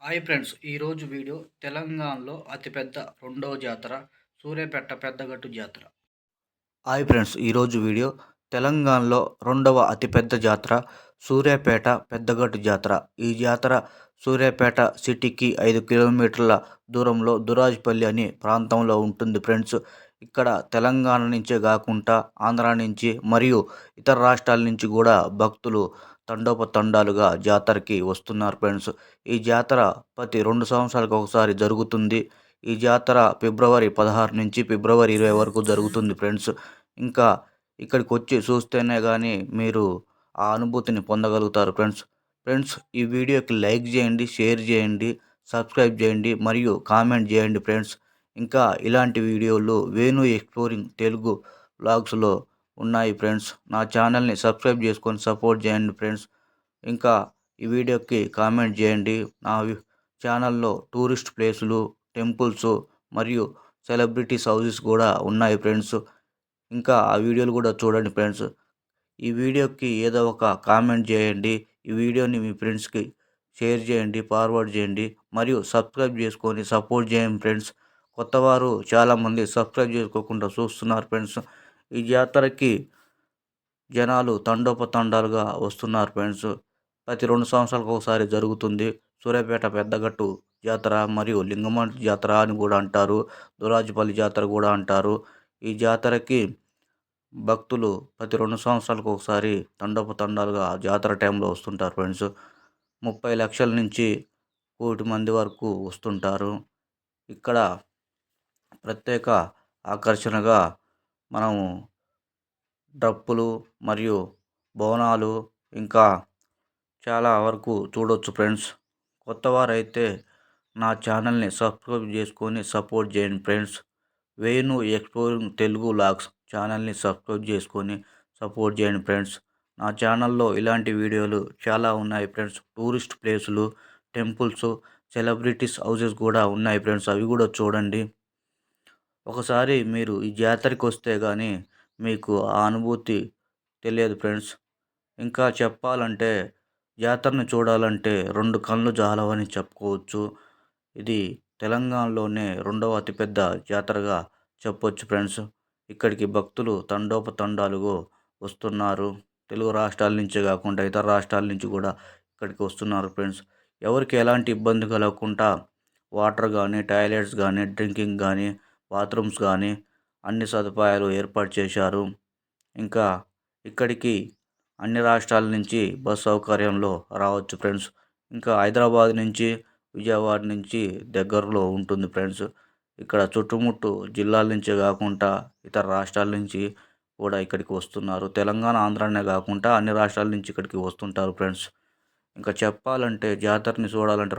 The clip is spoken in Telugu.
Hi friends! ఈరోజు వీడియో తెలంగాణలో అతిపెద్ద రెండవ జాతర సూర్యాపేట పెద్దగట్టు జాతర. Hi friends! ఈరోజు వీడియో తెలంగాణలో రెండవ అతిపెద్ద జాతర సూర్యాపేట పెద్దగట్టు జాతర. ఈ జాతర సూర్యాపేట సిటీకి 5 కిలోమీటర్ల దూరంలో దురాజ్పల్లి అనే ప్రాంతంలో ఉంటుంది ఫ్రెండ్స్. ఇక్కడ తెలంగాణ నుంచే కాకుండా ఆంధ్ర నుంచి మరియు ఇతర రాష్ట్రాల నుంచి కూడా భక్తులు తండోపతండాలుగా జాతరకి వస్తున్నారు ఫ్రెండ్స్. ఈ జాతర ప్రతి 2 సంవత్సరాలకు ఒకసారి జరుగుతుంది. ఈ జాతర ఫిబ్రవరి 16 నుంచి ఫిబ్రవరి 20 వరకు జరుగుతుంది ఫ్రెండ్స్. ఇంకా ఇక్కడికి వచ్చి చూస్తేనే కానీ మీరు ఆ అనుభూతిని పొందగలుగుతారు ఫ్రెండ్స్. ఫ్రెండ్స్, ఈ వీడియోకి లైక్ చేయండి, షేర్ చేయండి, సబ్స్క్రైబ్ చేయండి మరియు కామెంట్ చేయండి ఫ్రెండ్స్. ఇంకా ఇలాంటి వీడియోలు వేణు ఎక్స్ప్లోరింగ్ తెలుగు వ్లాగ్స్లో ఉన్నాయి ఫ్రెండ్స్. నా ఛానల్ని సబ్స్క్రైబ్ చేసుకొని సపోర్ట్ చేయండి ఫ్రెండ్స్. ఇంకా ఈ వీడియోకి కామెంట్ చేయండి. నా ఛానల్లో టూరిస్ట్ ప్లేసులు, టెంపుల్స్ మరియు సెలబ్రిటీస్ హౌసెస్ కూడా ఉన్నాయి ఫ్రెండ్స్. ఇంకా ఆ వీడియోలు కూడా చూడండి ఫ్రెండ్స్. ఈ వీడియోకి ఏదో ఒక కామెంట్ చేయండి. ఈ వీడియోని మీ ఫ్రెండ్స్కి షేర్ చేయండి, ఫార్వర్డ్ చేయండి మరియు సబ్స్క్రైబ్ చేసుకొని సపోర్ట్ చేయండి ఫ్రెండ్స్. కొత్తవారు చాలామంది సబ్స్క్రైబ్ చేసుకోకుండా చూస్తున్నారు ఫ్రెండ్స్. ఈ జాతరకి జనాలు తండోపతండాలుగా వస్తున్నారు ఫ్రెండ్స్. ప్రతి 2 సంవత్సరాలకు ఒకసారి జరుగుతుంది. సూర్యాపేట పెద్దగట్టు జాతర మరియు లింగమంత జాతర అని కూడా అంటారు. దురాజపల్లి జాతర కూడా అంటారు. ఈ జాతరకి భక్తులు ప్రతి 2 సంవత్సరాలకు ఒకసారి తండోపతండాలుగా జాతర టైంలో వస్తుంటారు ఫ్రెండ్స్. 30 లక్షల నుంచి 1,00,00,000 మంది వరకు వస్తుంటారు. ఇక్కడ ప్రత్యేక ఆకర్షణగా మనము డప్పులు మరియు బోనాలు ఇంకా చాలా వరకు చూడొచ్చు ఫ్రెండ్స్. కొత్తవారైతే నా ఛానల్ని సబ్స్క్రైబ్ చేసుకొని సపోర్ట్ చేయండి friends. Venu exploring Telugu vlogs ఛానల్ని సబ్స్క్రైబ్ చేసుకొని సపోర్ట్ చేయండి ఫ్రెండ్స్. నా ఛానల్లో ఇలాంటి వీడియోలు చాలా ఉన్నాయి ఫ్రెండ్స్. టూరిస్ట్ ప్లేసులు, టెంపుల్స్, సెలబ్రిటీస్ హౌసెస్ కూడా ఉన్నాయి ఫ్రెండ్స్. అవి కూడా చూడండి. ఒకసారి మీరు ఈ జాతరకి వస్తే కానీ మీకు ఆ అనుభూతి తెలియదు ఫ్రెండ్స్. ఇంకా చెప్పాలంటే జాతరని చూడాలంటే 2 కళ్ళు చాలవని చెప్పుకోవచ్చు. ఇది తెలంగాణలోనే రెండవ అతిపెద్ద జాతరగా చెప్పొచ్చు ఫ్రెండ్స్. ఇక్కడికి భక్తులు తండోపతండాలుగా వస్తున్నారు. తెలుగు రాష్ట్రాల నుంచే కాకుండా ఇతర రాష్ట్రాల నుంచి కూడా ఇక్కడికి వస్తున్నారు ఫ్రెండ్స్. ఎవరికి ఎలాంటి ఇబ్బంది కలగకుండా వాటర్ కానీ, టాయిలెట్స్ కానీ, డ్రింకింగ్ కానీ, బాత్రూమ్స్ కానీ అన్ని సదుపాయాలు ఏర్పాటు చేశారు. ఇంకా ఇక్కడికి అన్ని రాష్ట్రాల నుంచి బస్ సౌకర్యంలో రావచ్చు ఫ్రెండ్స్. ఇంకా హైదరాబాద్ నుంచి, విజయవాడ నుంచి దగ్గరలో ఉంటుంది ఫ్రెండ్స్. ఇక్కడ చుట్టుముట్టు జిల్లాల నుంచే కాకుండా ఇతర రాష్ట్రాల నుంచి కూడా ఇక్కడికి వస్తున్నారు. తెలంగాణ, ఆంధ్రానే కాకుండా అన్ని రాష్ట్రాల నుంచి ఇక్కడికి వస్తుంటారు ఫ్రెండ్స్. ఇంకా చెప్పాలంటే జాతరని చూడాలంటే